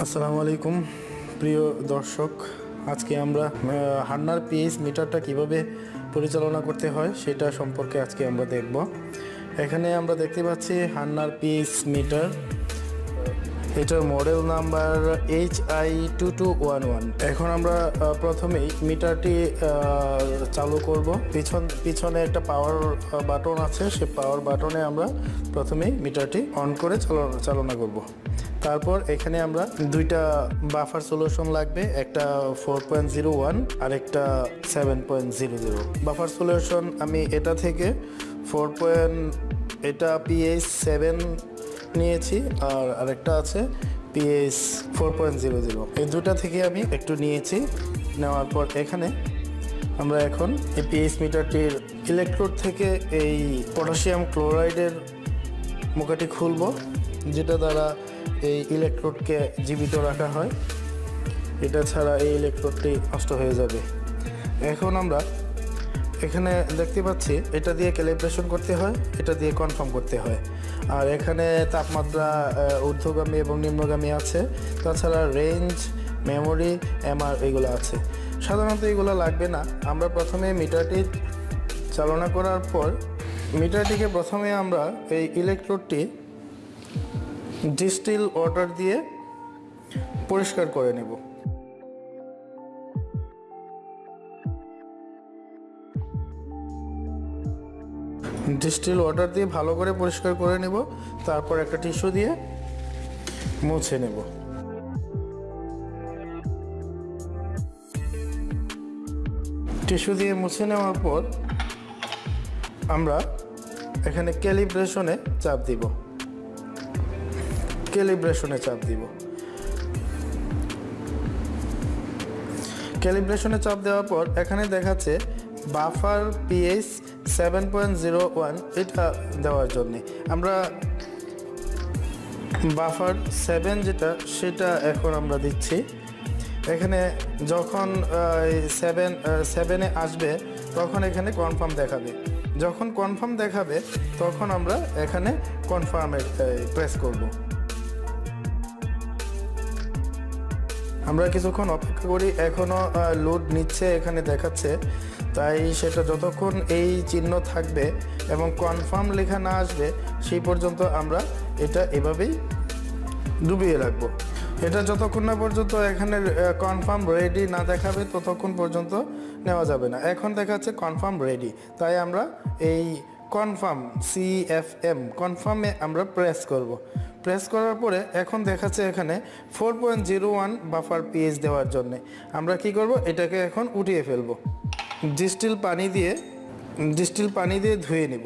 আসসালামু আলাইকুম প্রিয় দর্শক, আজকে আমরা হান্নার পিএইচ মিটারটা কিভাবে পরিচালনা করতে হয় সেটা সম্পর্কে আজকে আমরা দেখব। এখানে আমরা দেখতে পাচ্ছি হান্নার পিএইচ মিটার, এটার মডেল নাম্বার HI2211। এখন আমরা প্রথমেই মিটারটি চালু করব। পিছনে একটা পাওয়ার বাটন আছে, সেই পাওয়ার বাটনে আমরা প্রথমেই মিটারটি অন করে চালনা করব। তারপর এখানে আমরা দুইটা বাফার সলিউশন লাগবে, একটা 4.01 আর একটা 7.00। বাফার সলিউশন আমি এটা থেকে এটা পিএইচ 7 নিয়েছি, আর আরেকটা আছে পিএইচ 4.00। এই দুটা থেকে আমি একটু নিয়েছি। নেওয়ার পর এখানে আমরা এখন এই পিএইচ মিটারটির ইলেকট্রোড থেকে এই পটাশিয়াম ক্লোরাইডের মুখাটি খুলব, যেটা দ্বারা এই ইলেকট্রোডকে জীবিত রাখা হয়। এটা ছাড়া এই ইলেকট্রোডটি নষ্ট হয়ে যাবে। এখন আমরা এখানে দেখতে পাচ্ছি এটা দিয়ে ক্যালিব্রেশন করতে হয়, এটা দিয়ে কনফার্ম করতে হয়। আর এখানে তাপমাত্রা ঊর্ধ্বগামী এবং নিম্নগামী আছে, তাছাড়া রেঞ্জ, মেমোরি, এমআর এগুলো আছে। সাধারণত এগুলো লাগবে না। আমরা প্রথমে মিটারটি চালনা করার পর মিটারটিকে প্রথমে আমরা এই ইলেকট্রোডটি ডিস্টিল ওয়াটার দিয়ে পরিষ্কার করে নেব। ডিস্টিল ওয়াটার দিয়ে ভালো করে পরিষ্কার করে নেব। তারপর একটা টিস্যু দিয়ে মুছে নেব। টিস্যু দিয়ে মুছে নেওয়ার পর আমরা এখানে ক্যালিব্রেশনে চাপ দিব। ক্যালিব্রেশনে চাপ দেওয়ার পর এখানে দেখাচ্ছে বাফার পিএইচ 7.01, এটা দেওয়ার জন্যে আমরা বাফার 7 যেটা সেটা এখন আমরা দিচ্ছি। এখানে যখন 7-এ আসবে তখন এখানে কনফার্ম দেখাবে। যখন কনফার্ম দেখাবে তখন আমরা এখানে কনফার্মে প্রেস করব। আমরা কিছুক্ষণ অপেক্ষা করি, এখনও লোড নিচ্ছে এখানে দেখাচ্ছে। তাই সেটা যতক্ষণ এই চিহ্ন থাকবে এবং কনফার্ম লেখা না আসবে সেই পর্যন্ত আমরা এটা এভাবেই ডুবিয়ে রাখবো। এটা যতক্ষণ না পর্যন্ত এখানে কনফার্ম রেডি না দেখাবে ততক্ষণ পর্যন্ত নেওয়া যাবে না। এখন দেখাচ্ছে কনফার্ম রেডি, তাই আমরা এই কনফার্ম CFM কনফার্মে আমরা প্রেস করব। প্রেস করার পরে এখন দেখাচ্ছে এখানে 4.01 বাফার পিএইচ দেওয়ার জন্যে আমরা কি করব, এটাকে এখন উঠিয়ে ফেলব। ডিস্টিল পানি দিয়ে ধুয়ে নিব।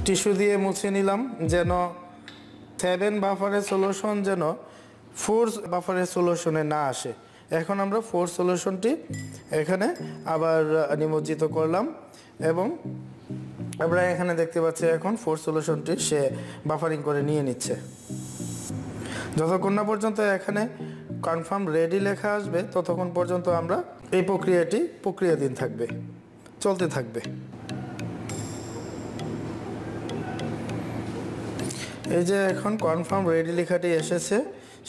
টিস্যু দিয়ে মুছে নিলাম, যেন 7 বাফারের সলিউশন যেন 4 বাফারের সলিউশনে না আসে। এখন আমরা 4 সলিউশনটি এখানে আবার নিমজ্জিত করলাম এবং আমরা এখানে দেখতে পাচ্ছি এখন 4 সলিউশনটি সে বাফারিং করে নিয়ে নিচ্ছে। যতক্ষণ না পর্যন্ত এখানে কনফার্ম রেডি লেখা আসবে ততক্ষণ পর্যন্ত আমরা এই প্রক্রিয়াধীন থাকবে, চলতে থাকবে। এই যে এখন কনফার্ম রেডি লেখাটি এসেছে,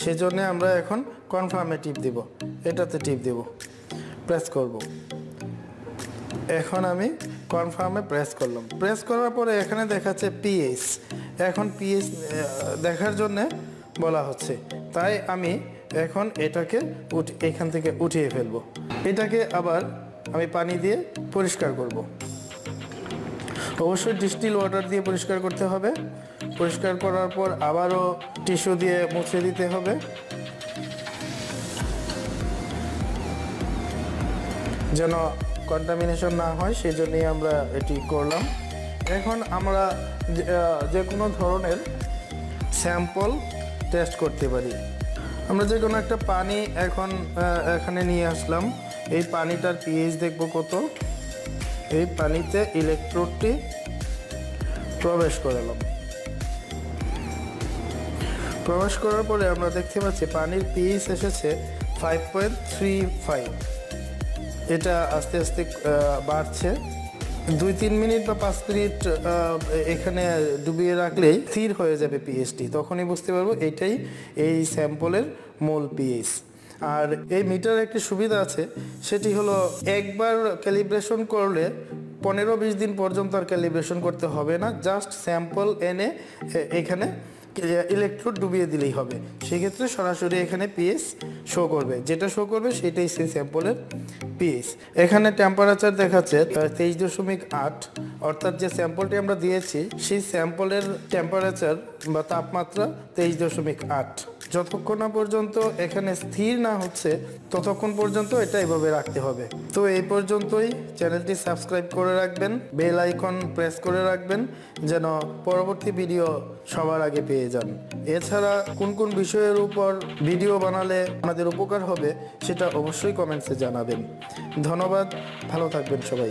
সেজন্য আমরা এখন কনফার্মে টিপ দিব। এটাতে টিপ দিব, প্রেস করব। এখন আমি কনফার্মে প্রেস করলাম। প্রেস করার পরে এখানে দেখাচ্ছে পিএইচ। এখন পিএইচ দেখার জন্য বলা হচ্ছে, তাই আমি এখন এটাকে এখান থেকে উঠিয়ে ফেলবো। এটাকে আবার আমি পানি দিয়ে পরিষ্কার করব। অবশ্যই ডিস্টিল ওয়াটার দিয়ে পরিষ্কার করতে হবে। পরিষ্কার করার পর আবারও টিস্যু দিয়ে মুছে দিতে হবে, যেন কন্টামিনেশন না হয়, সেই জন্যই আমরা এটি করলাম। এখন আমরা যে কোনো ধরনের স্যাম্পল টেস্ট করতে পারি। আমরা যে কোনো একটা পানি এখন এখানে নিয়ে আসলাম। এই পানিটার পিএইচ দেখব কত। এই পানিতে ইলেকট্রোডটি প্রবেশ করালাম। প্রবেশ করার পরে আমরা দেখতে পাচ্ছি পানির পিএইচ এসেছে 5.35। এটা আস্তে আস্তে বাড়ছে। 2-3 মিনিট বা 5 মিনিট এখানে ডুবিয়ে রাখলেই স্থির হয়ে যাবে পিএইচটি। তখনই বুঝতে পারবো এটাই এই স্যাম্পলের মূল পিএইচ। আর এই মিটার একটি সুবিধা আছে, সেটি হলো একবার ক্যালিব্রেশন করলে 15-20 দিন পর্যন্ত আর ক্যালিব্রেশন করতে হবে না। জাস্ট স্যাম্পল এনে এখানে ইলেকট্রোড ডুবিয়ে দিলেই হবে। সেক্ষেত্রে সরাসরি এখানে পিএইচ শো করবে, যেটা শো করবে সেটাই সেই স্যাম্পলের পিএইচ। এখানে টেম্পারেচার দেখাচ্ছে 23.8, অর্থাৎ যে স্যাম্পলটি আমরা দিয়েছি সেই স্যাম্পলের টেম্পারেচার বা তাপমাত্রা 23.8। যতক্ষণ না পর্যন্ত এখানে স্থির না হচ্ছে ততক্ষণ পর্যন্ত এটা এভাবে রাখতে হবে। তো এই পর্যন্তই। চ্যানেলটি সাবস্ক্রাইব করে রাখবেন, বেল আইকন প্রেস করে রাখবেন যেন পরবর্তী ভিডিও সবার আগে পেয়ে যান। এছাড়া কোন কোন বিষয়ের উপর ভিডিও বানালে আমাদের উপকার হবে সেটা অবশ্যই কমেন্টসে জানাবেন। ধন্যবাদ, ভালো থাকবেন সবাই।